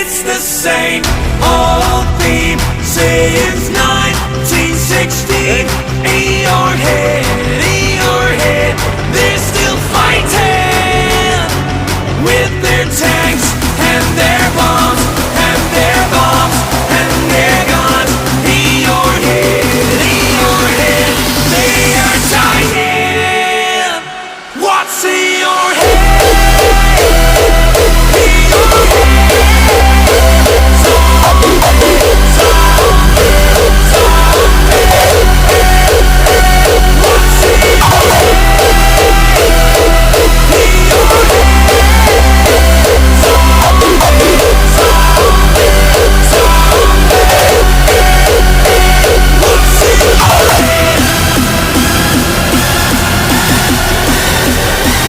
it's the same old theme since 1916. In your head, they're still fighting with their tanks and their bombs.